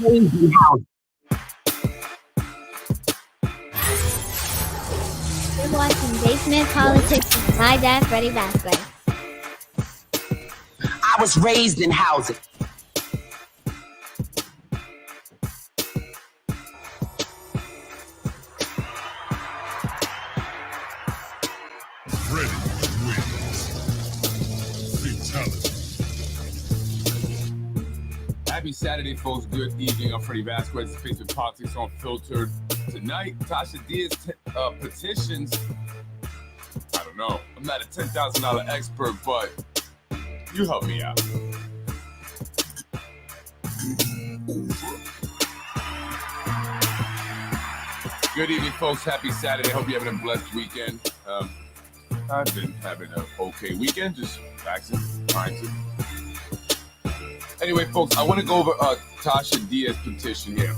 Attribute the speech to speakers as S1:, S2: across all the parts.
S1: raised in housing.
S2: You're watching Basement Politics with my dad, Freddie Vasquez.
S1: I was raised in housing.
S3: Ready wins. Fatality.
S4: Happy Saturday, folks. Good evening. I'm Freddie Vasquez, Basement Politics Unfiltered. Tonight, Tasha Diaz Petitions. I don't know. I'm not a $10,000 expert, but you help me out. Good evening, folks. Happy Saturday. Hope you're having a blessed weekend. I've been having an okay weekend, just relaxing, trying to. Anyway, folks, I want to go over Tasha Diaz petition here.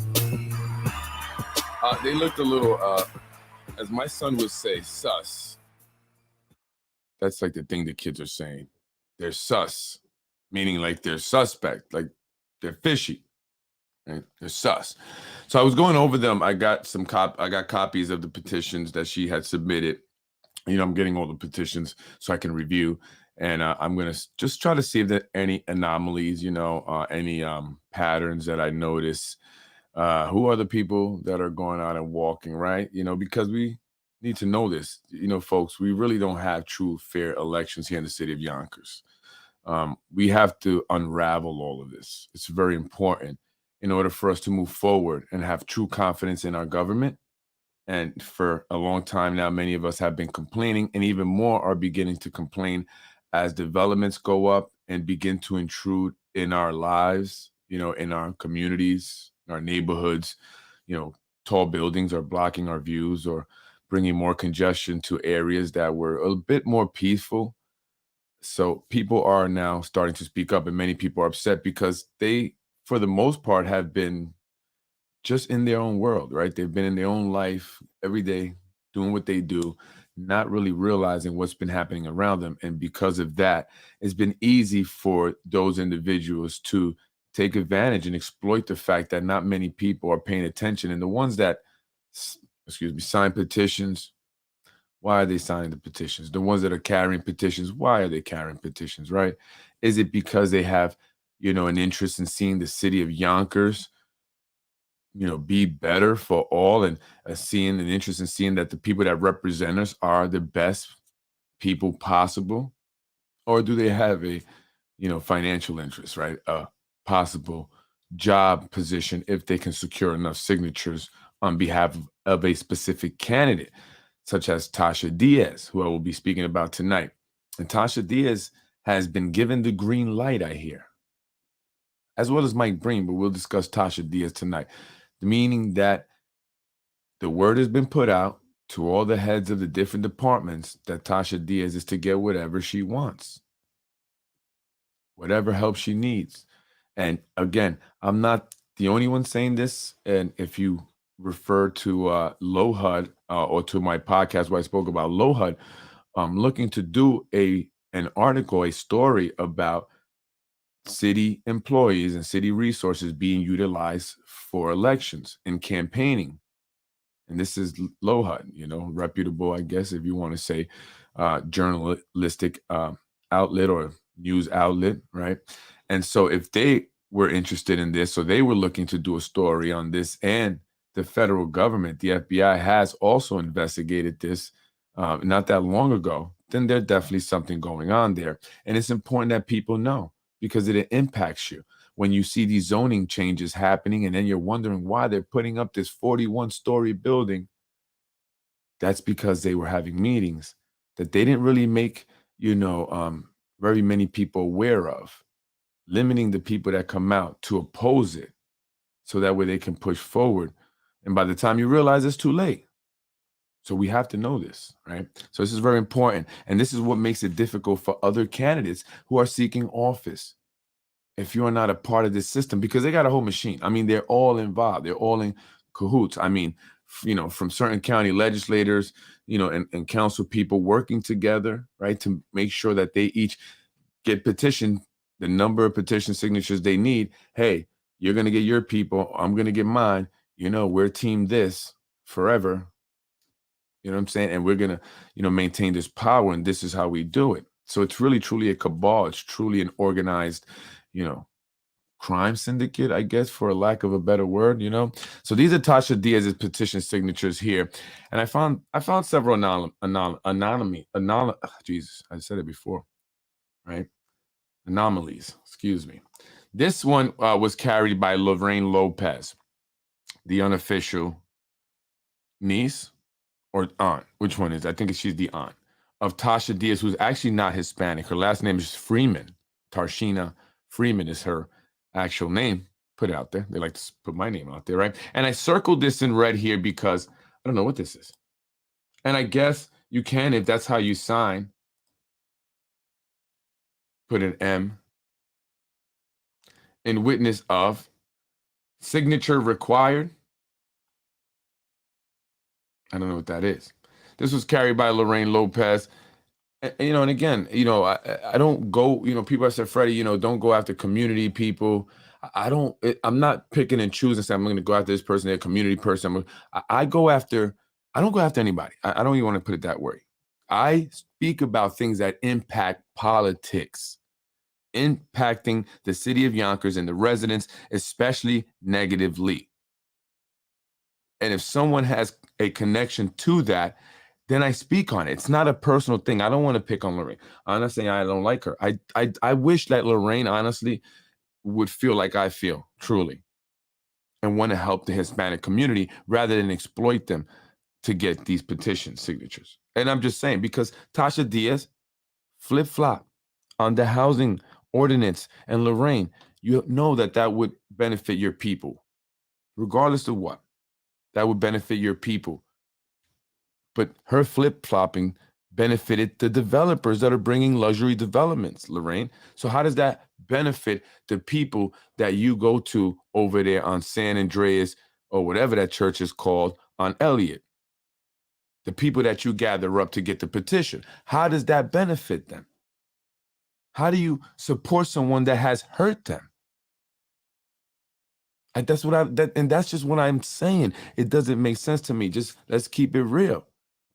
S4: They looked a little, as my son would say, sus. That's like the thing the kids are saying. They're sus, meaning like they're suspect, like they're fishy. Right? They're sus. So I was going over them. I got copies of the petitions that she had submitted. I'm getting all the petitions so I can review. And I'm going to just try to see if there are any anomalies, any patterns that I notice. Who are the people that are going out and walking, right? Because we need to know this. Folks, we really don't have true, fair elections here in the city of Yonkers. We have to unravel all of this. It's very important in order for us to move forward and have true confidence in our government. And for a long time now, many of us have been complaining, and even more are beginning to complain as developments go up and begin to intrude in our lives, in our communities, in our neighborhoods. Tall buildings are blocking our views or bringing more congestion to areas that were a bit more peaceful. So people are now starting to speak up, and many people are upset because they, for the most part, have been just in their own world, right? They've been in their own life every day, doing what they do, not really realizing what's been happening around them. And because of that, it's been easy for those individuals to take advantage and exploit the fact that not many people are paying attention. And the ones that, sign petitions, why are they signing the petitions? The ones that are carrying petitions, why are they carrying petitions, right? Is it because they have, an interest in seeing the city of Yonkers, be better for all, and seeing an interest in seeing that the people that represent us are the best people possible? Or do they have a, financial interest, right? A possible job position if they can secure enough signatures on behalf of a specific candidate, such as Tasha Diaz, who I will be speaking about tonight. And Tasha Diaz has been given the green light, I hear, as well as Mike Breen, but we'll discuss Tasha Diaz tonight. Meaning that the word has been put out to all the heads of the different departments that Tasha Diaz is to get whatever she wants, whatever help she needs. And again, I'm not the only one saying this. And if you refer to Low HUD or to my podcast where I spoke about Low HUD, I'm looking to do an article, a story about city employees and city resources being utilized for elections and campaigning. And this is Low HUD, reputable, I guess, if you want to say, journalistic outlet or news outlet, right? And so if they were interested in this, so they were looking to do a story on this, and the federal government, the FBI, has also investigated this not that long ago, then there's definitely something going on there. And it's important that people know, because it impacts you. When you see these zoning changes happening and then you're wondering why they're putting up this 41-story building, that's because they were having meetings that they didn't really make, very many people aware of, limiting the people that come out to oppose it so that way they can push forward. And by the time you realize, it's too late. So we have to know this, right? So this is very important. And this is what makes it difficult for other candidates who are seeking office. If you're not a part of this system, because they got a whole machine. I mean, they're all involved. They're all in cahoots. I mean, from certain county legislators, and council people working together, right, to make sure that they each get petitioned the number of petition signatures they need. Hey, You're going to get your people. I'm going to get mine. We're team this forever. You know what I'm saying? And we're going to, maintain this power. And this is how we do it. So it's really, truly a cabal. It's truly an organized, crime syndicate, I guess, for a lack of a better word, So these are Tasha Diaz's petition signatures here. And I found several Jesus, I said it before, right? Anomalies, excuse me. This one was carried by Lorraine Lopez, the unofficial niece or aunt. Which one is? I think she's the aunt of Tasha Diaz, who's actually not Hispanic. Her last name is Freeman. Tarshina Freeman is her actual name. Put it out there. They like to put my name out there, right? And I circled this in red here because I don't know what this is. And I guess you can, if that's how you sign, put an M in witness of, signature required. I don't know what that is. This was carried by Lorraine Lopez. And again, I don't go, people have said, Freddie, don't go after community people. I'm not picking and choosing, saying I'm going to go after this person, a community person. I don't go after anybody. I don't even want to put it that way. I speak about things that impact politics, impacting the city of Yonkers and the residents, especially negatively. And if someone has a connection to that, then I speak on it. It's not a personal thing. I don't want to pick on Lorraine. I'm not saying I don't like her. I wish that Lorraine honestly would feel like I feel, truly, and want to help the Hispanic community rather than exploit them to get these petition signatures. And I'm just saying, because Tasha Diaz flip-flop on the housing ordinance, and Lorraine, you know that would benefit your people, regardless of what. That would benefit your people. But her flip-flopping benefited the developers that are bringing luxury developments, Lorraine. So how does that benefit the people that you go to over there on San Andreas or whatever that church is called on Elliott? The people that you gather up to get the petition. How does that benefit them? How do you support someone that has hurt them? And that's just what I'm saying. It doesn't make sense to me. Just let's keep it real.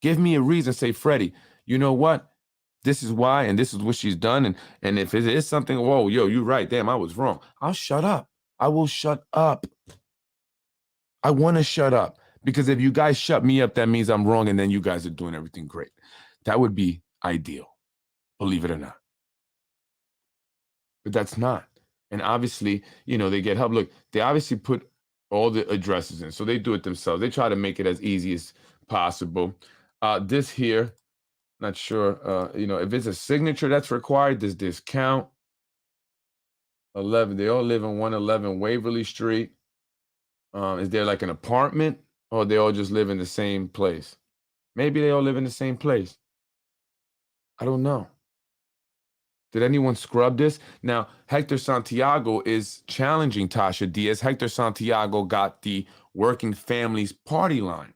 S4: Give me a reason. Say, Freddie, you know what? This is why, and this is what she's done. And if it is something, whoa, yo, you're right. Damn, I was wrong. I'll shut up. I will shut up. I want to shut up. Because if you guys shut me up, that means I'm wrong, and then you guys are doing everything great. That would be ideal, believe it or not. But that's not. And obviously, they get help. Look, they obviously put all the addresses in. So they do it themselves. They try to make it as easy as possible. This here, not sure, if it's a signature that's required, does this count? 11, they all live in 111 Waverly Street. Is there like an apartment, or they all just live in the same place? Maybe they all live in the same place. I don't know. Did anyone scrub this? Now, Hector Santiago is challenging Tasha Diaz. Hector Santiago got the Working Families Party line.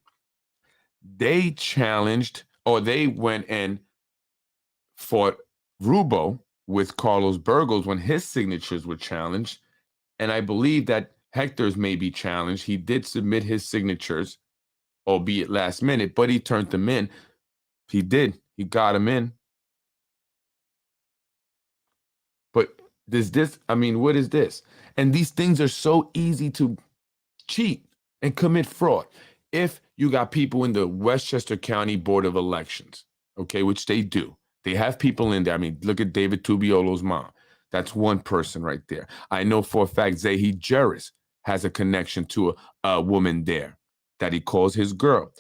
S4: They challenged, or they went and fought Rubo with Carlos Burgos when his signatures were challenged. And I believe that Hector's may be challenged. He did submit his signatures, albeit last minute, but he turned them in. He did. He got them in. But what is this? And these things are so easy to cheat and commit fraud. If you got people in the Westchester County Board of Elections, okay, which they do. They have people in there. Look at David Tubiolo's mom. That's one person right there. I know for a fact Zahi Juris has a connection to a woman there that he calls his girl.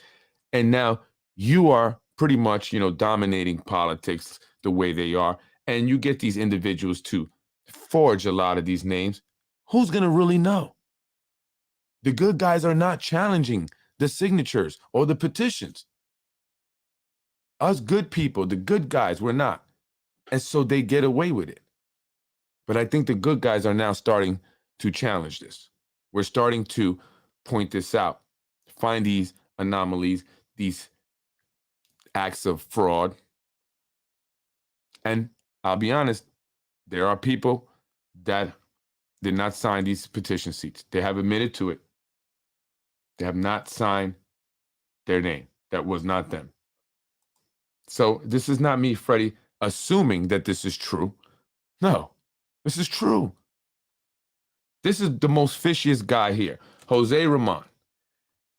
S4: And now you are pretty much, dominating politics the way they are. And you get these individuals to forge a lot of these names. Who's going to really know? The good guys are not challenging the signatures or the petitions. Us good people, the good guys, we're not. And so they get away with it. But I think the good guys are now starting to challenge this. We're starting to point this out, find these anomalies, these acts of fraud. And I'll be honest, there are people that did not sign these petition seats. They have admitted to it. They have not signed their name. That was not them. So this is not me, Freddie, assuming that this is true. No, this is true. This is the most fishiest guy here, Jose Ramon.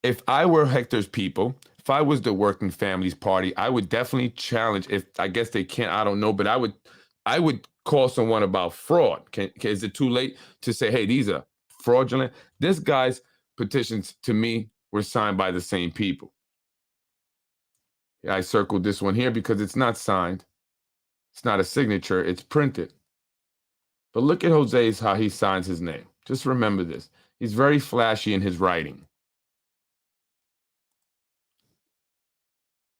S4: If I were Hector's people, if I was the Working Families Party, I would definitely challenge. If I guess they can't, I don't know, but I would call someone about fraud. Is it too late to say, hey, these are fraudulent? This guy's petitions to me were signed by the same people. Yeah, I circled this one here because it's not signed. It's not a signature. It's printed. But look at Jose's, how he signs his name. Just remember this. He's very flashy in his writing.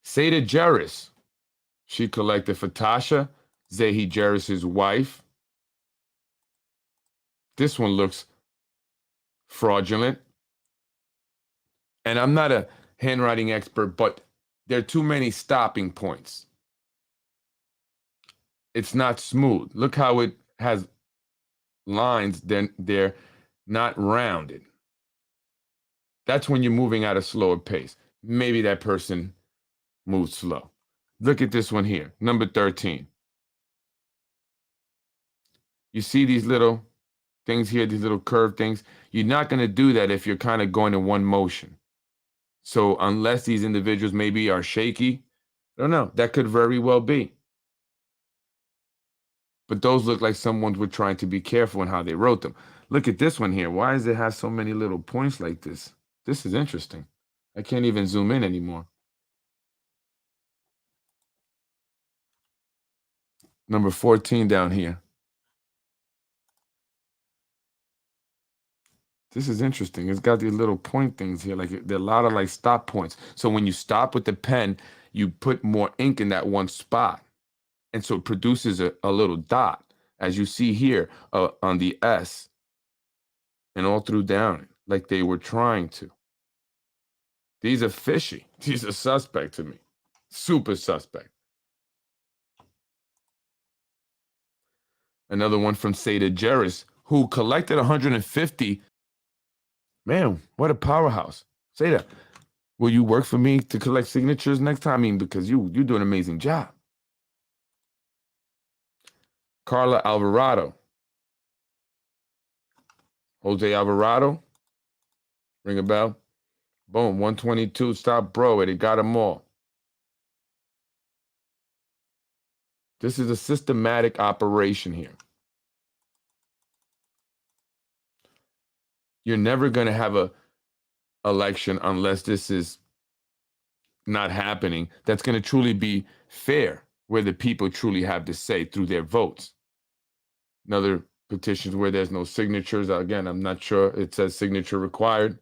S4: Seda Jerris, she collected for Tasha, Zehi Jerris's wife. This one looks fraudulent. And I'm not a handwriting expert, but there are too many stopping points. It's not smooth. Look how it has lines, then they're not rounded. That's when you're moving at a slower pace. Maybe that person moves slow. Look at this one here, number 13. You see these little things here, these little curved things? You're not going to do that if you're kind of going in one motion. So unless these individuals maybe are shaky, I don't know, that could very well be. But those look like someone were trying to be careful in how they wrote them. Look at this one here. Why does it have so many little points like this? This is interesting. I can't even zoom in anymore. Number 14 down here. This is interesting. It's got these little point things here. Like there are a lot of like stop points. So when you stop with the pen, you put more ink in that one spot. And so it produces a little dot, as you see here on the S and all through down, like they were trying to. These are fishy. These are suspect to me. Super suspect. Another one from Seda Jerris, who collected 150. Man, what a powerhouse. Seda, will you work for me to collect signatures next time? I mean, because you do an amazing job. Carla Alvarado. Jose Alvarado. Ring a bell. Boom, 122. Stop, bro. It got them all. This is a systematic operation here. You're never going to have a election unless this is not happening. That's going to truly be fair, where the people truly have to say through their votes. Another petitions where there's no signatures. Again, I'm not sure. It says signature required.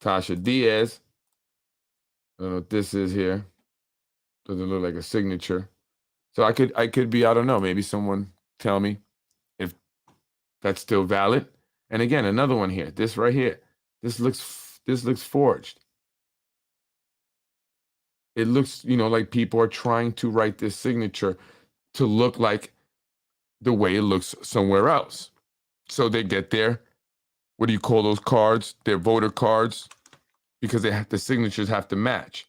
S4: Tasha Diaz. I don't know what this is here. Doesn't look like a signature. So I could be, I don't know, maybe someone tell me if that's still valid. And again, another one here. This right here. This looks forged. It looks, like people are trying to write this signature to look like the way it looks somewhere else. So they get their, what do you call those cards? Their voter cards, because the signatures have to match.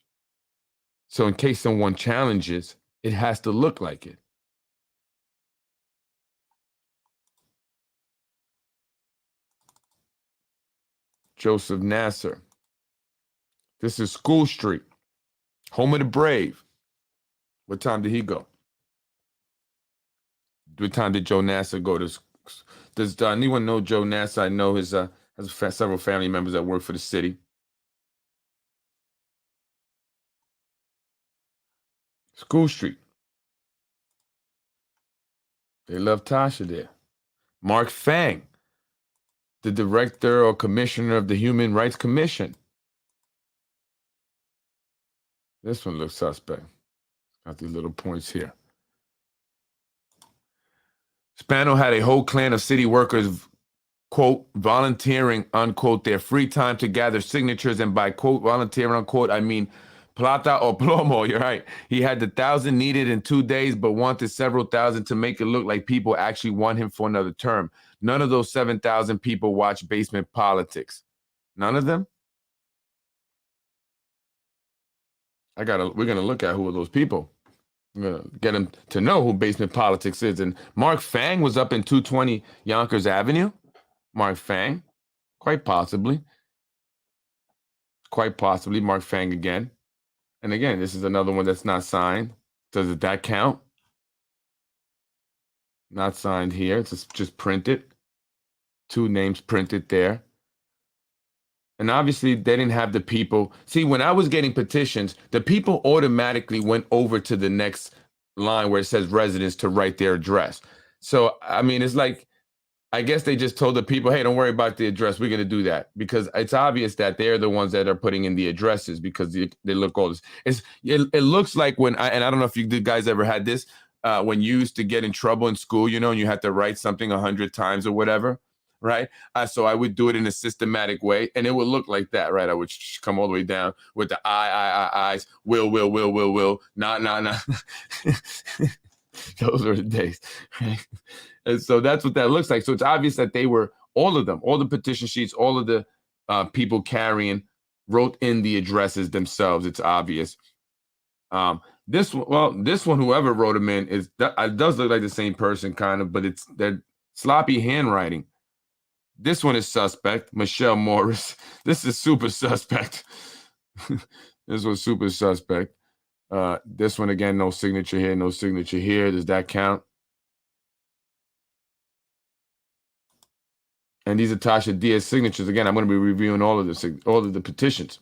S4: So in case someone challenges, it has to look like it. Joseph Nasser. This is School Street, home of the brave. What time did he go? What time did Joe Nasser go to? Does anyone know Joe Nasser? I know his has several family members that work for the city. School Street. They love Tasha there. Mark Fang, the director or commissioner of the Human Rights Commission. This one looks suspect. Got these little points here. Spano had a whole clan of city workers, quote, volunteering, unquote, their free time to gather signatures. And by, quote, volunteering, unquote, I mean Plata or plomo, you're right. He had the 1,000 needed in 2 days, but wanted several thousand to make it look like people actually want him for another term. None of those 7,000 people watch Basement Politics. None of them? We're gonna look at who are those people. I'm gonna get him to know who Basement Politics is. And Mark Fang was up in 220 Yonkers Avenue. Mark Fang, quite possibly. Quite possibly Mark Fang again. And again, this is another one that's not signed. Does that count? Not signed here. It's just printed. 2 names printed there. And obviously, they didn't have the people. See, when I was getting petitions, the people automatically went over to the next line where it says residents to write their address. So, I mean, it's like, I guess they just told the people, hey, don't worry about the address. We're going to do that, because it's obvious that they're the ones that are putting in the addresses, because they look all this. It looks like and I don't know if you guys ever had this, when you used to get in trouble in school, and you had to write something 100 times or whatever, right? So I would do it in a systematic way, and it would look like that, right? I would come all the way down with the I's, will, not. Those were the days, right? And so that's what that looks like. So it's obvious that they were, all of them, all the petition sheets, all of the people carrying, wrote in the addresses themselves. It's obvious. This one, whoever wrote them in, it does look like the same person, kind of, but it's that sloppy handwriting. This one is suspect. Michelle Morris. This is super suspect. This one's super suspect. This one, again, no signature here, no signature here. Does that count? And these are Tasha Diaz signatures. Again, I'm going to be reviewing all of the petitions.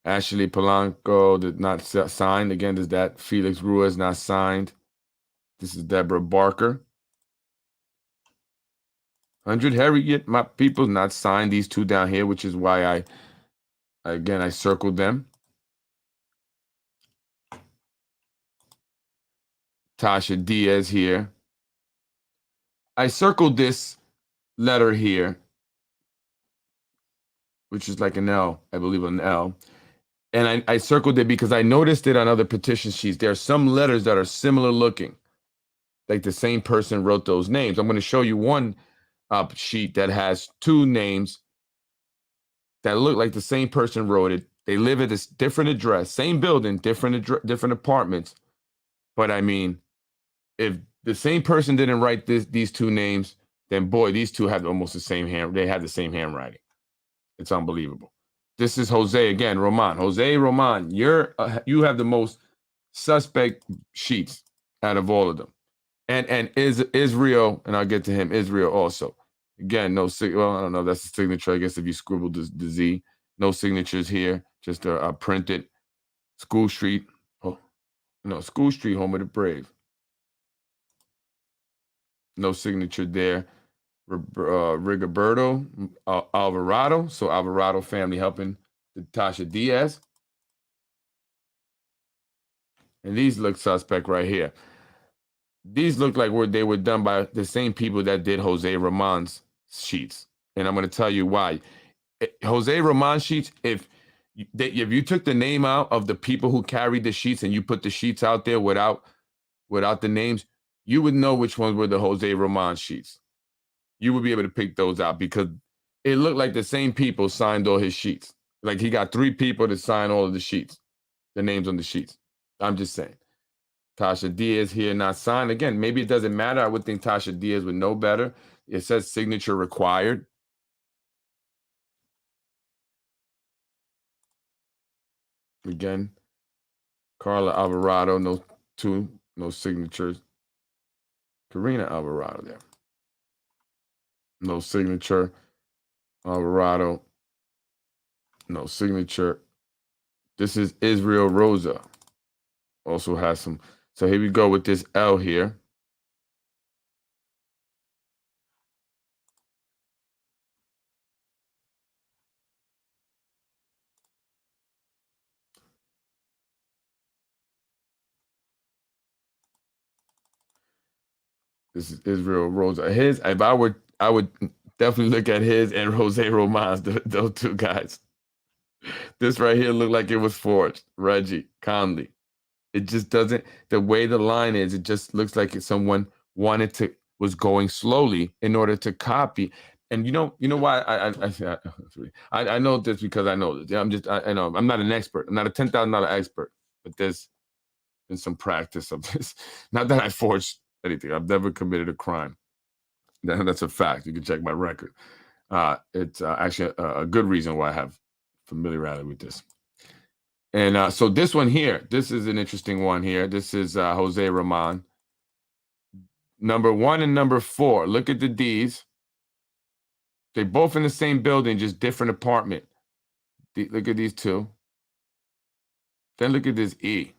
S4: Ashley Polanco did not signed. Again, there's that. Felix Ruiz not signed. This is Deborah Barker. 100 Harriet, my people, not signed. These 2 down here, which is why I circled them. Tasha Diaz here. I circled this letter here, which is like an L, I believe an L. And I circled it because I noticed it on other petition sheets. There are some letters that are similar looking, like the same person wrote those names. I'm going to show you one sheet that has 2 names that look like the same person wrote it. They live at this different address, same building, different apartments. But I mean, if the same person didn't write these 2 names, then boy, these 2 have almost the same they have the same handwriting. It's unbelievable. This is Jose again, Roman. Jose Roman, you have the most suspect sheets out of all of them. And Israel, and I'll get to him, Israel also. Again, I don't know, that's the signature, I guess, if you scribbled the Z. No signatures here, just a printed. School Street. Oh, no, School Street, home of the brave. No signature there. Rigoberto Alvarado. So Alvarado family helping Tasha Diaz. And these look suspect right here. These look like they were done by the same people that did Jose Roman's sheets. And I'm going to tell you why. Jose Roman sheets, if you took the name out of the people who carried the sheets and you put the sheets out there without the names, you would know which ones were the Jose Roman sheets. You would be able to pick those out because it looked like the same people signed all his sheets. Like he got 3 people to sign all of the sheets, the names on the sheets. I'm just saying. Tasha Diaz here not signed. Again, maybe it doesn't matter. I would think Tasha Diaz would know better. It says signature required. Again, Carla Alvarado, no signatures. Karina Alvarado there. No signature. Alvarado. No signature. This is Israel Rosa. Also has some. So here we go with this L here. This is Israel Rosa. If I would definitely look at his and Jose Roman's, those 2 guys. This right here looked like it was forged. Reggie Conley. It just doesn't. The way the line is, it just looks like someone was going slowly in order to copy. And you know why I know this because I know this. Yeah, I know I'm not an expert. I'm not a $10,000 expert, but there's been some practice of this. Not that I forged anything. I've never committed a crime. That's a fact. You can check my record. It's actually a good reason why I have familiarity with this. And so this one here, this is an interesting one here. This is Jose Roman. Number 1 and number 4. Look at the D's. They both in the same building, just different apartment. Look at these two. Then look at this E.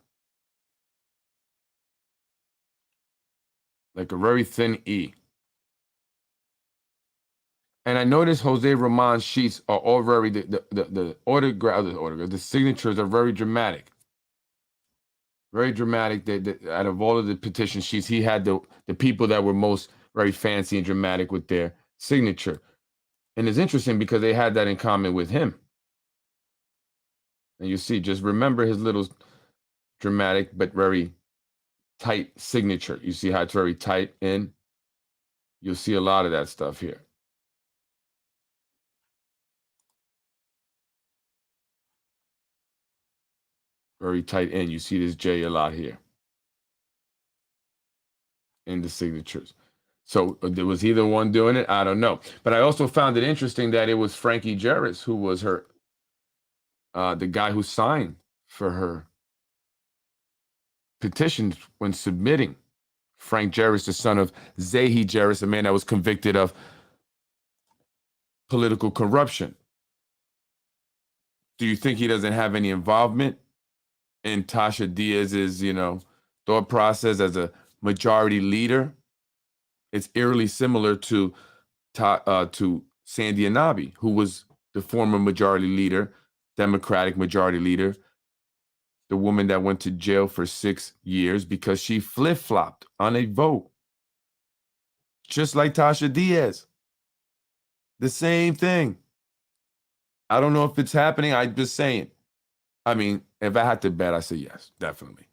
S4: Like a very thin E. And I noticed Jose Roman's sheets are all very, the signatures are very dramatic. Very dramatic. Out of all of the petition sheets, he had the people that were most very fancy and dramatic with their signature. And it's interesting because they had that in common with him. And you see, just remember his little dramatic but very tight signature. You see how it's very tight in? You'll see a lot of that stuff here. Very tight in. You see this J a lot here in the signatures. So there was either one doing it. I don't know. But I also found it interesting that it was Frankie Jarris who was her, the guy who signed for her petitions when submitting. Frank Jarris, the son of Zahi Jarris, a man that was convicted of political corruption. Do you think he doesn't have any involvement in Tasha Diaz's, thought process as a majority leader? It's eerily similar to Sandy Anabi, who was the former majority leader, Democratic majority leader, the woman that went to jail for 6 years because she flip-flopped on a vote. Just like Tasha Diaz. The same thing. I don't know if it's happening. I'm just saying. I mean, if I had to bet, I say yes, definitely.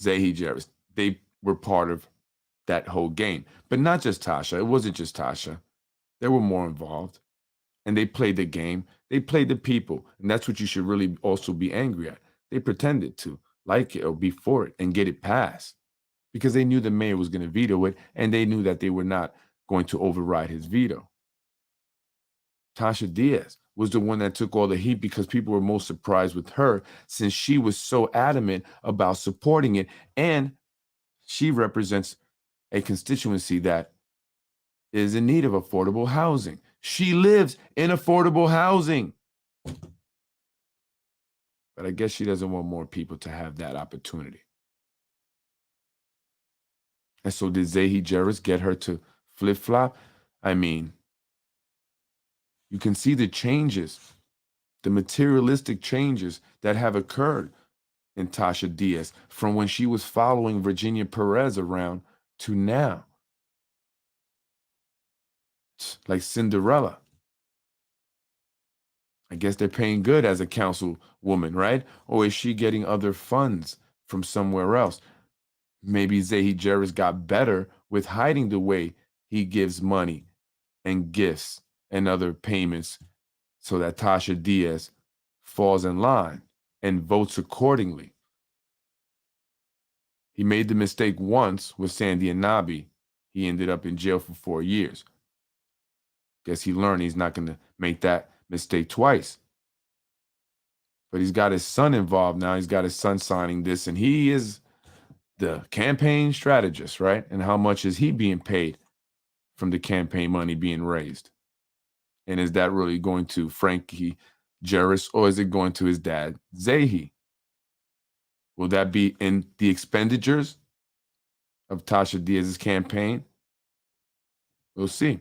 S4: Zahi Jarris, they were part of that whole game. But not just Tasha. It wasn't just Tasha. There were more involved. And they played the game. They played the people. And that's what you should really also be angry at. They pretended to like it or be for it and get it passed because they knew the mayor was going to veto it and they knew that they were not going to override his veto. Tasha Diaz was the one that took all the heat because people were most surprised with her since she was so adamant about supporting it. And she represents a constituency that is in need of affordable housing. She lives in affordable housing. But I guess she doesn't want more people to have that opportunity. And so did Zahi Jarris get her to flip-flop? I mean, you can see the changes, the materialistic changes that have occurred in Tasha Diaz from when she was following Virginia Perez around to now. Like Cinderella. I guess they're paying good as a councilwoman, right? Or is she getting other funds from somewhere else? Maybe Zahi Jarris got better with hiding the way he gives money and gifts and other payments so that Tasha Diaz falls in line and votes accordingly. He made the mistake once with Sandy Anabi. He ended up in jail for 4 years. Guess he learned he's not going to make that mistake twice. But he's got his son involved now. He's got his son signing this, and he is the campaign strategist, right? And how much is he being paid from the campaign money being raised? And is that really going to Frankie Jarris, or is it going to his dad, Zahi? Will that be in the expenditures of Tasha Diaz's campaign? We'll see.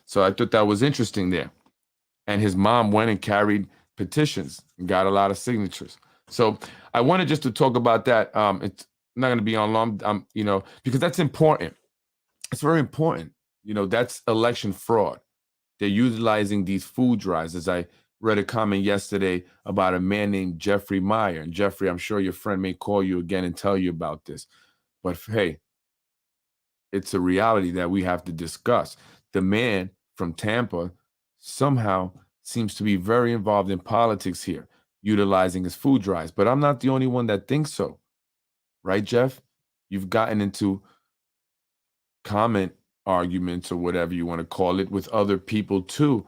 S4: So I thought that was interesting there. And his mom went and carried petitions and got a lot of signatures. So I wanted just to talk about that. It's not going to be on long, because that's important. It's very important. That's election fraud. They're utilizing these food drives, as I read a comment yesterday about a man named Jeffrey Meyer. And Jeffrey, I'm sure your friend may call you again and tell you about this. But hey, it's a reality that we have to discuss. The man from Tampa somehow seems to be very involved in politics here, utilizing his food drives. But I'm not the only one that thinks so. Right, Jeff? You've gotten into comment arguments or whatever you want to call it with other people too,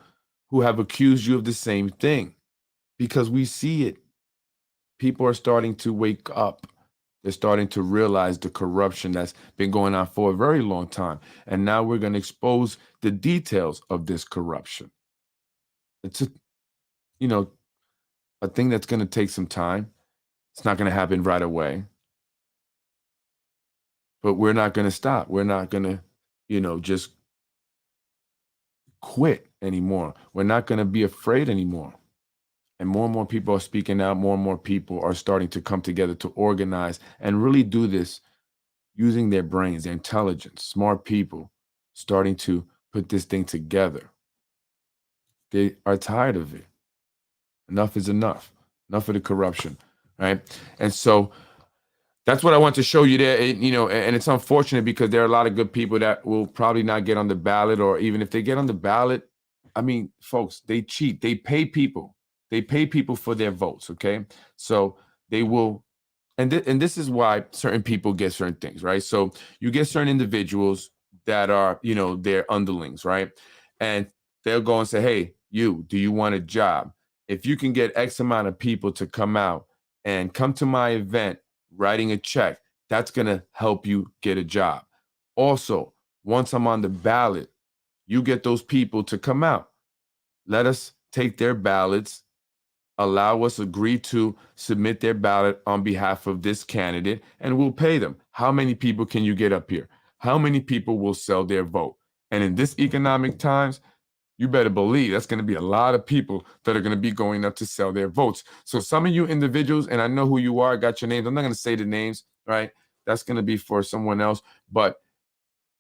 S4: who have accused you of the same thing, because we see it. People are starting to wake up. They're starting to realize the corruption that's been going on for a very long time. And now we're going to expose the details of this corruption. It's a thing that's going to take some time. It's not going to happen right away. But we're not going to stop. We're not going to, just quit anymore. We're not going to be afraid anymore. And more people are speaking out. More and more people are starting to come together to organize and really do this using their brains, their intelligence, smart people starting to put this thing together. They are tired of it. Enough is enough. Enough of the corruption, right? And so that's what I want to show you there. And it's unfortunate because there are a lot of good people that will probably not get on the ballot, or even if they get on the ballot, I mean, folks, they cheat. They pay people. They pay people for their votes, okay? So they will, and this is why certain people get certain things, right? So you get certain individuals that are, their underlings, right? And they'll go and say, hey, do you want a job? If you can get X amount of people to come out and come to my event writing a check, that's going to help you get a job. Also, once I'm on the ballot, you get those people to come out. Let us take their ballots, allow us agree to submit their ballot on behalf of this candidate, and we'll pay them. How many people can you get up here? How many people will sell their vote? And in this economic times, you better believe that's going to be a lot of people that are going to be going up to sell their votes. So some of you individuals, and I know who you are, I got your names. I'm not going to say the names, right? That's going to be for someone else. But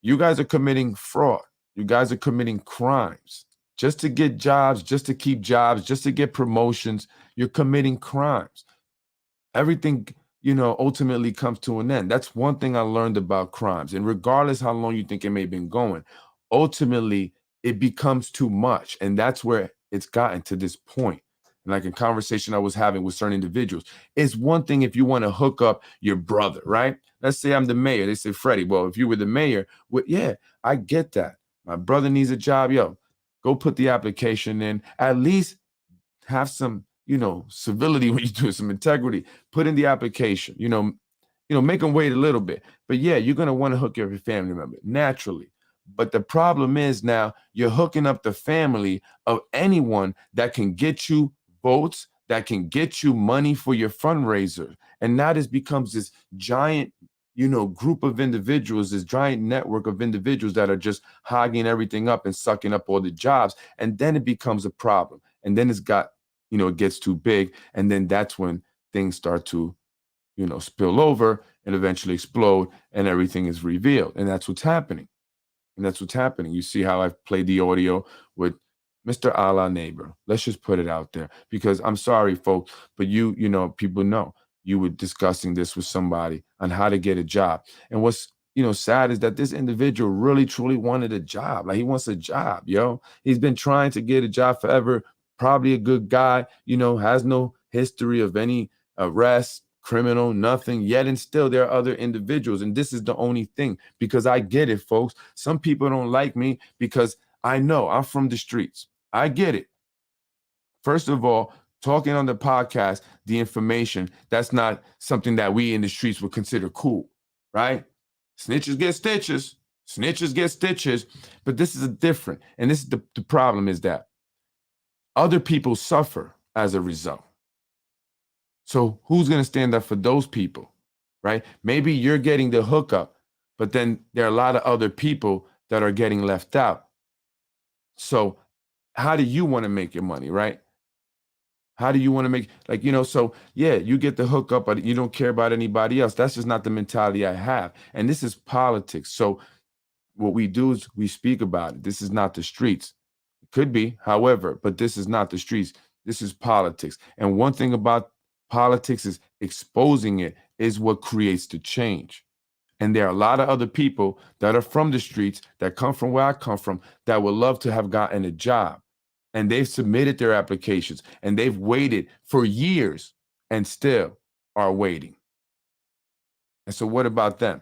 S4: you guys are committing fraud. You guys are committing crimes. Just to get jobs, just to keep jobs, just to get promotions, you're committing crimes. Everything, ultimately comes to an end. That's one thing I learned about crimes. And regardless how long you think it may have been going, ultimately, it becomes too much. And that's where it's gotten to this point. And like a conversation I was having with certain individuals, it's one thing if you want to hook up your brother, right? Let's say I'm the mayor. They say, Freddie, well, if you were the mayor, yeah, I get that. My brother needs a job. Yo, go put the application in. At least have some, civility when you do it, some integrity. Put in the application, make them wait a little bit. But yeah, you're going to want to hook up your family member naturally. But the problem is now you're hooking up the family of anyone that can get you votes, that can get you money for your fundraiser. And now this becomes this giant, group of individuals, this giant network of individuals that are just hogging everything up and sucking up all the jobs. And then it becomes a problem. And then it gets too big. And then that's when things start to, spill over and eventually explode and everything is revealed. And that's what's happening. And that's what's happening. You see how I've played the audio with Mr. Allah Neighbor. Let's just put it out there, because I'm sorry, folks, but people know you were discussing this with somebody on how to get a job. And what's, sad is that this individual really, truly wanted a job. Like, he wants a job, yo. He's been trying to get a job forever. Probably a good guy, has no history of any arrests, criminal, nothing yet. And still there are other individuals. And this is the only thing, because I get it, folks. Some people don't like me because I know I'm from the streets. I get it. First of all, talking on the podcast, the information, that's not something that we in the streets would consider cool, right? Snitches get stitches. Snitches get stitches. But this is different. And this is the problem, is that other people suffer as a result. So who's going to stand up for those people, right? Maybe you're getting the hookup, but then there are a lot of other people that are getting left out. So how do you want to make your money, right? How do you want to make, so yeah, you get the hookup, but you don't care about anybody else. That's just not the mentality I have. And this is politics. So what we do is we speak about it. This is not the streets. It could be, however, but this is not the streets. This is politics. And one thing about politics is exposing it is what creates the change. And there are a lot of other people that are from the streets, that come from where I come from, that would love to have gotten a job. And they've submitted their applications and they've waited for years and still are waiting. And so what about them?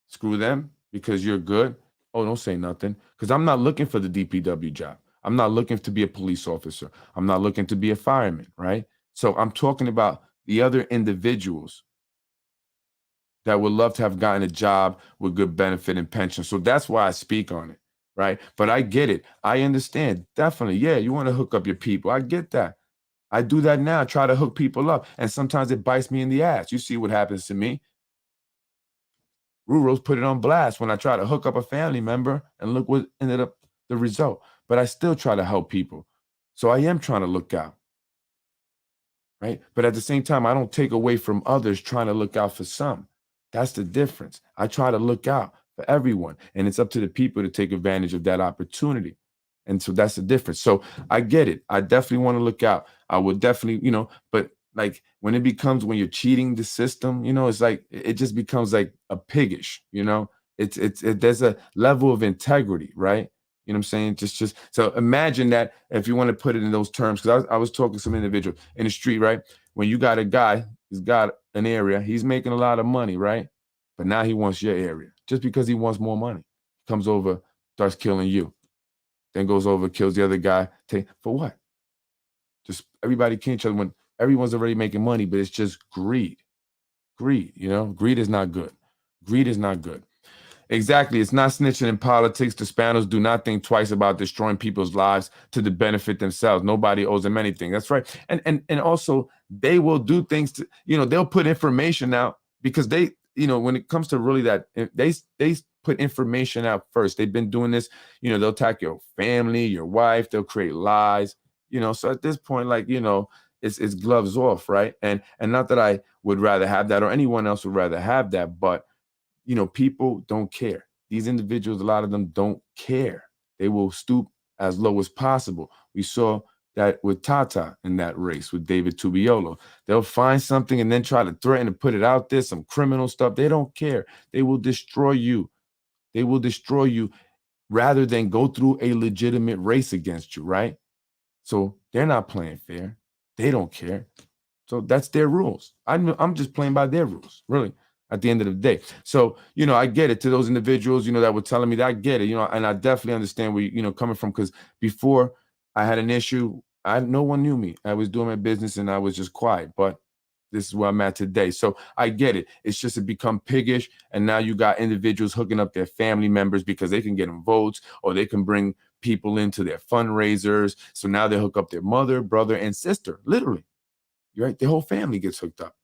S4: Screw them because you're good? Oh, don't say nothing. Because I'm not looking for the DPW job. I'm not looking to be a police officer. I'm not looking to be a fireman, right? So I'm talking about the other individuals that would love to have gotten a job with good benefit and pension. So that's why I speak on it, right? But I get it. I understand. Definitely. Yeah, you want to hook up your people. I get that. I do that now, try to hook people up. And sometimes it bites me in the ass. You see what happens to me. Ruros put it on blast when I try to hook up a family member, and look what ended up the result. But I still try to help people. So I am trying to look out. Right? But at the same time, I don't take away from others trying to look out for some. That's the difference. I try to look out for everyone, and it's up to the people to take advantage of that opportunity. And so that's the difference. So I get it. I definitely want to look out. I would definitely, but like when it becomes, when you're cheating the system, it's like, it just becomes like a piggish, there's a level of integrity, right? You know what I'm saying? Just so imagine that, if you want to put it in those terms, because I was talking to some individual in the street, right? When you got a guy, he's got an area, he's making a lot of money, right? But now he wants your area just because he wants more money. Comes over, starts killing you, then goes over, kills the other guy. For what? Just everybody killing each other when everyone's already making money, but it's just greed. Greed, greed is not good. Greed is not good. Exactly. It's not snitching in politics. The Spaniards do not think twice about destroying people's lives to the benefit themselves. Nobody owes them anything. That's right. And also they will do things to, they'll put information out because they, when it comes to really that, they put information out first. They've been doing this, they'll attack your family, your wife, they'll create lies, so at this point, like, it's gloves off, right? And not that I would rather have that or anyone else would rather have that, but people don't care. These individuals, a lot of them don't care. They will stoop as low as possible. We saw that with Tata in that race with David Tubiolo. They'll find something and then try to threaten to put it out there, some criminal stuff. They don't care. They will destroy you. They will destroy you rather than go through a legitimate race against you, right? So they're not playing fair. They don't care. So that's their rules. I'm just playing by their rules, really, at the end of the day. So, I get it to those individuals, that were telling me that. I get it, and I definitely understand where, coming from, because before I had an issue, no one knew me. I was doing my business and I was just quiet, but this is where I'm at today. So I get it. It's just become piggish. And now you got individuals hooking up their family members because they can get them votes, or they can bring people into their fundraisers. So now they hook up their mother, brother, and sister, literally. Right? The whole family gets hooked up.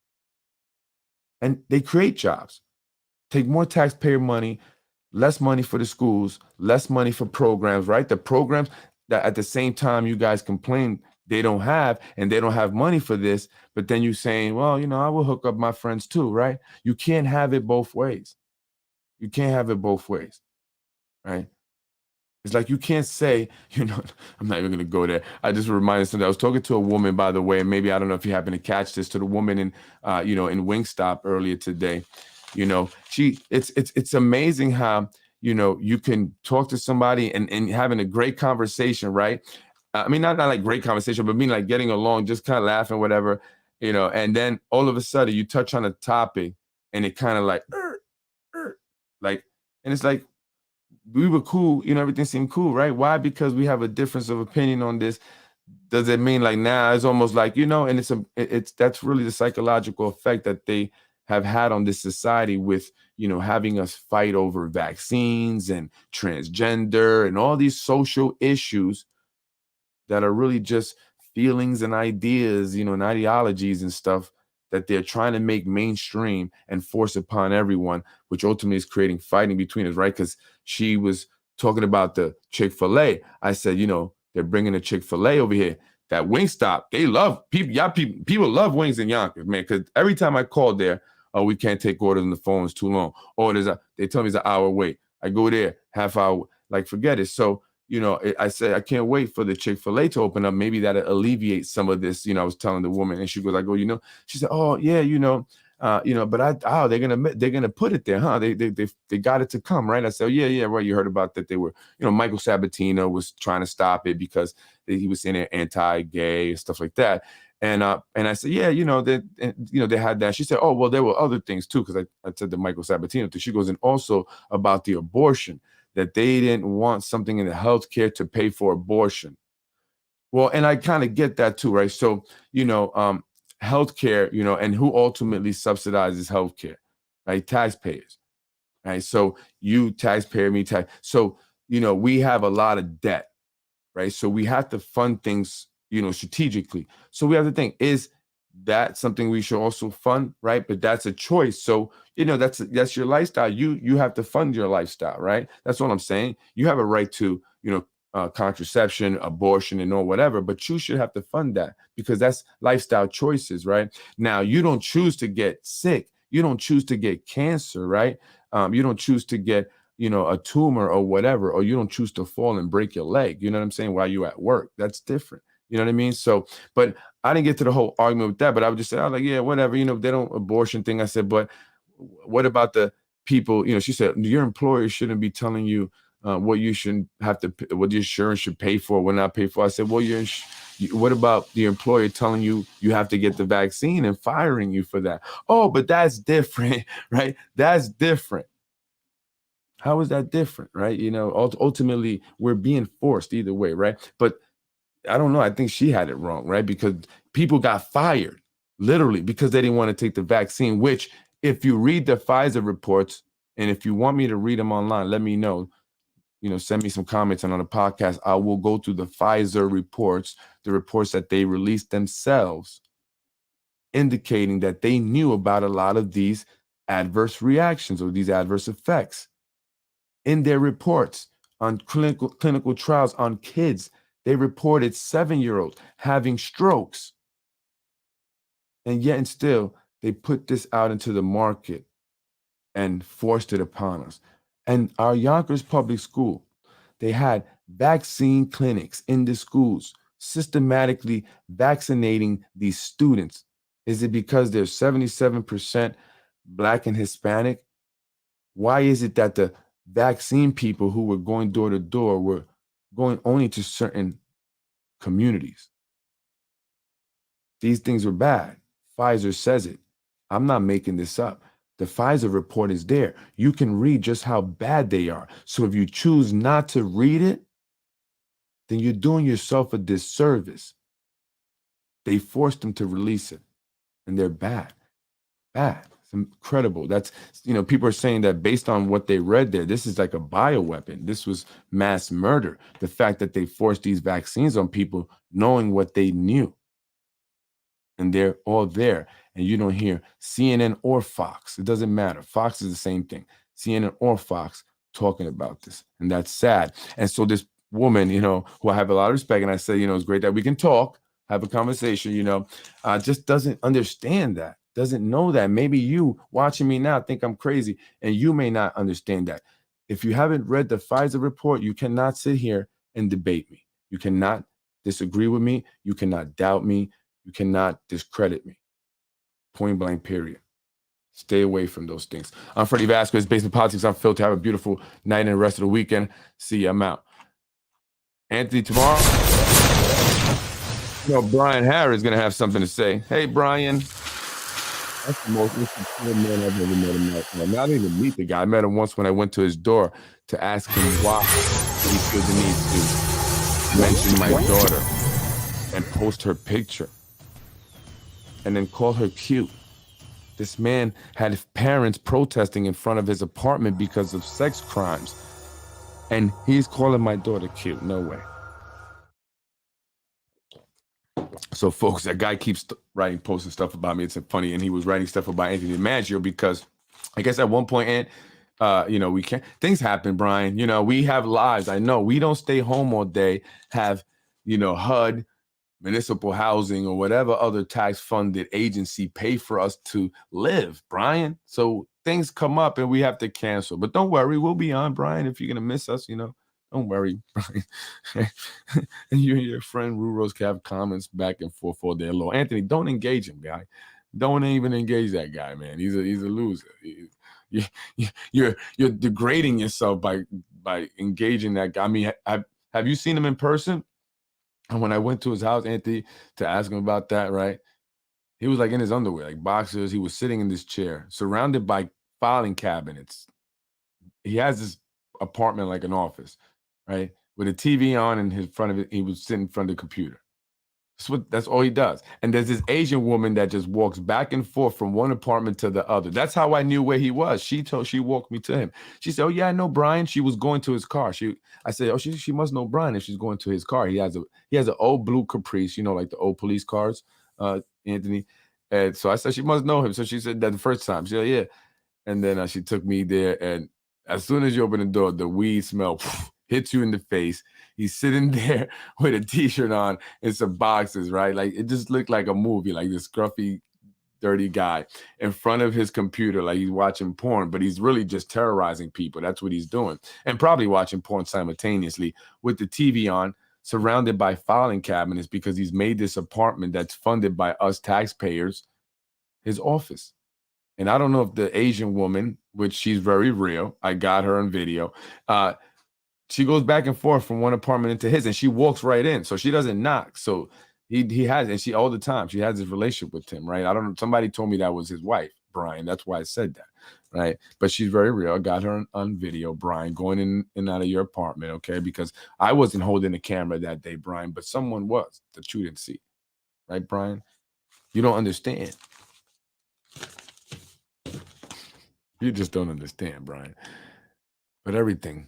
S4: And they create jobs, take more taxpayer money, less money for the schools, less money for programs, right? The programs that at the same time you guys complain they don't have, and they don't have money for this, but then you saying, well, I will hook up my friends too, right? You can't have it both ways. You can't have it both ways, right? It's like you can't say, I'm not even going to go there. I just reminded something. I was talking to a woman, by the way, and maybe, I don't know if you happen to catch this, to the woman in, in Wingstop earlier today. It's amazing how, you can talk to somebody and having a great conversation, right? I mean, not like great conversation, but like getting along, just kind of laughing, whatever, and then all of a sudden you touch on a topic and it kind of like, and it's like, we were cool, everything seemed cool, right? Why? Because we have a difference of opinion on this. Does it mean like now it's almost like, and that's really the psychological effect that they have had on this society with, having us fight over vaccines and transgender and all these social issues that are really just feelings and ideas, and ideologies and stuff that they're trying to make mainstream and force upon everyone, which ultimately is creating fighting between us, right? Because she was talking about the Chick-fil-A. I said, they're bringing a Chick-fil-A over here. That Wingstop, they love people. People love wings in Yonkers, man. Because every time I call there, oh, we can't take orders on the phone; it's too long. Or they tell me it's an hour wait. I go there, half hour. Like, forget it. So I said, I can't wait for the Chick-fil-A to open up. Maybe that'll alleviate some of this. I was telling the woman, and she goes, I go, she said, oh yeah, but they're gonna put it there, huh? They got it to come, right? I said, oh, yeah, right. You heard about that? They were, Michael Sabatino was trying to stop it because he was saying they're anti-gay and stuff like that. And I said, yeah, they had that. She said, oh, well, there were other things too, because I said the Michael Sabatino thing. She goes, and also about the abortion, that they didn't want something in the healthcare to pay for abortion. Well, and I kind of get that too, right? So, healthcare, and who ultimately subsidizes healthcare, right? Taxpayers, right? So you taxpayer, me tax. So, we have a lot of debt, right? So we have to fund things, strategically. So we have to think, is that something we should also fund, right? But that's a choice. So, that's your lifestyle. You have to fund your lifestyle, right? That's what I'm saying. You have a right to, contraception, abortion, and all whatever, but you should have to fund that because that's lifestyle choices, right? Now, you don't choose to get sick. You don't choose to get cancer, right? You don't choose to get, a tumor or whatever, or you don't choose to fall and break your leg. You know what I'm saying? While you're at work, that's different. You know what I mean? So, but I didn't get to the whole argument with that, but I would just say, I was like, yeah, whatever, they don't abortion thing. I said, but what about the people, she said, your employer shouldn't be telling you what you shouldn't have to, what your insurance should pay for, what not pay for. I said, well, what about the employer telling you you have to get the vaccine and firing you for that? Oh, but that's different, right? That's different. How is that different, right? Ultimately, we're being forced either way, right? But I don't know. I think she had it wrong, right? Because people got fired literally because they didn't want to take the vaccine, which if you read the Pfizer reports, and if you want me to read them online, let me know. Send me some comments, and on the podcast, I will go through the Pfizer reports, the reports that they released themselves, indicating that they knew about a lot of these adverse reactions or these adverse effects. In their reports on clinical trials on kids, they reported 7-year-olds having strokes. And yet and still, they put this out into the market and forced it upon us. And our Yonkers Public School, they had vaccine clinics in the schools, systematically vaccinating these students. Is it because they're 77% Black and Hispanic? Why is it that the vaccine people who were going door to door were going only to certain communities? These things were bad. Pfizer says it. I'm not making this up. The Pfizer report is there. You can read just how bad they are. So if you choose not to read it, then you're doing yourself a disservice. They forced them to release it, and they're bad. Bad. It's incredible. That's, people are saying that based on what they read there, this is like a bioweapon. This was mass murder. The fact that they forced these vaccines on people knowing what they knew. And they're all there. And you don't hear CNN or Fox. It doesn't matter. Fox is the same thing. CNN or Fox talking about this. And that's sad. And so this woman, who I have a lot of respect, and I say, it's great that we can talk, have a conversation, just doesn't understand that, doesn't know that. Maybe you watching me now think I'm crazy, and you may not understand that. If you haven't read the Pfizer report, you cannot sit here and debate me. You cannot disagree with me. You cannot doubt me. You cannot discredit me. Point blank, period. Stay away from those things. I'm Freddie Vasquez, Basement Politics Unfiltered. Have a beautiful night and the rest of the weekend. See you. I'm out. Anthony, tomorrow, Brian Harris is going to have something to say. Hey, Brian. That's the most interesting man I've ever met in my life. I didn't even meet the guy. I met him once when I went to his door to ask him why he feels the need to mention my daughter and post her picture and then call her cute. This man had his parents protesting in front of his apartment because of sex crimes. And he's calling my daughter cute. No way. So, folks, that guy keeps posting stuff about me. It's funny. And he was writing stuff about Anthony DiMaggio because I guess at one point, we can't. Things happen, Brian. We have lives. I know. We don't stay home all day, have, HUD, municipal housing, or whatever other tax-funded agency pay for us to live, Brian. So things come up and we have to cancel. But don't worry, we'll be on, Brian. If you're going to miss us, don't Don't worry, Brian. And you and your friend Ruros have comments back and forth all day long. Anthony, don't engage him, guy. Don't even engage that guy, man. He's a loser. You're degrading yourself by engaging that guy. I mean, have you seen him in person? And when I went to his house, Anthony, to ask him about that, right? He was like in his underwear, like boxers. He was sitting in this chair, surrounded by filing cabinets. He has this apartment like an office, right? With a TV on in his front of it. He was sitting in front of the computer. That's all he does. And there's this Asian woman that just walks back and forth from one apartment to the other. That's how I knew where he was. She walked me to him. She said, "Oh yeah, I know Brian." She was going to his car. I said, "Oh, she must know Brian if she's going to his car." He has an old blue Caprice, like the old police cars, Anthony. And so I said she must know him. So she said that the first time. She said, "Yeah." And then she took me there, and as soon as you open the door, the weed smell hits you in the face. He's sitting there with a t-shirt on and some boxes, right? Like it just looked like a movie, like this scruffy, dirty guy in front of his computer, like he's watching porn, but he's really just terrorizing people. That's what he's doing. And probably watching porn simultaneously with the TV on, surrounded by filing cabinets, because he's made this apartment that's funded by us taxpayers his office. And I don't know if the Asian woman, which she's very real, I got her on video, she goes back and forth from one apartment into his, and she walks right in. So she doesn't knock. So he has, and she all the time, she has this relationship with him, right? I don't know. Somebody told me that was his wife, Brian. That's why I said that, right? But she's very real. I got her on video, Brian, going in and out of your apartment, okay? Because I wasn't holding the camera that day, Brian, but someone was that you didn't see, right, Brian? You don't understand. You just don't understand, Brian. But everything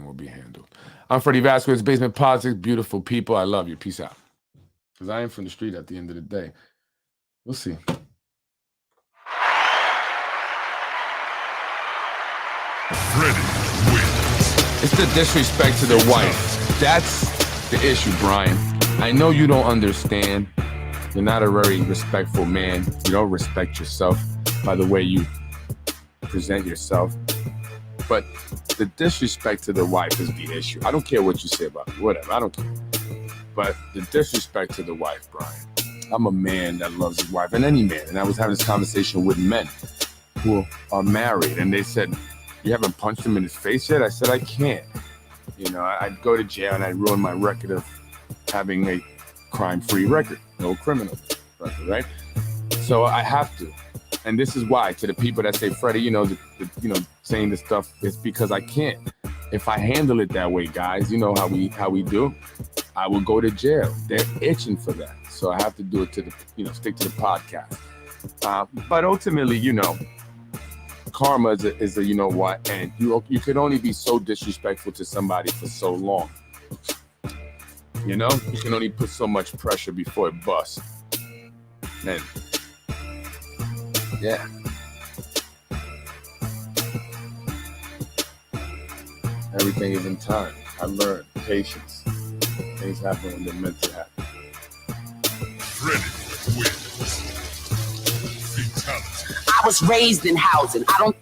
S4: will be handled. I'm Freddie Vasquez, Basement Politics. Beautiful people. I love you. Peace out. Because I am from the street at the end of the day. We'll see.
S3: Freddie wins.
S4: It's the disrespect to the wife. That's the issue, Brian. I know you don't understand. You're not a very respectful man. You don't respect yourself by the way you present yourself. But the disrespect to the wife is the issue. I don't care what you say about me, whatever, I don't care. But the disrespect to the wife, Brian. I'm a man that loves his wife, and any man. And I was having this conversation with men who are married, and they said, "You haven't punched him in his face yet?" I said, "I can't. I'd go to jail and I'd ruin my record of having a crime-free record, no criminal record, right? So I have to. And this is why, to the people that say, Freddie, saying this stuff, is because I can't. If I handle it that way, guys, you know how we do, I will go to jail. They're itching for that. So I have to do it stick to the podcast. But ultimately, karma is a what, and you can only be so disrespectful to somebody for so long. You can only put so much pressure before it busts. And yeah. Everything is in time. I learned patience. Things happen when they're meant to happen.
S3: Freddie wins. Fatality.
S1: I was raised in housing. I don't.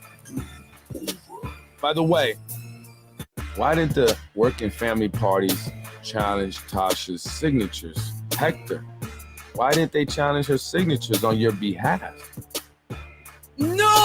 S4: By the way, why didn't the working family parties challenge Tasha's signatures? Hector, why didn't they challenge her signatures on your behalf?
S1: No!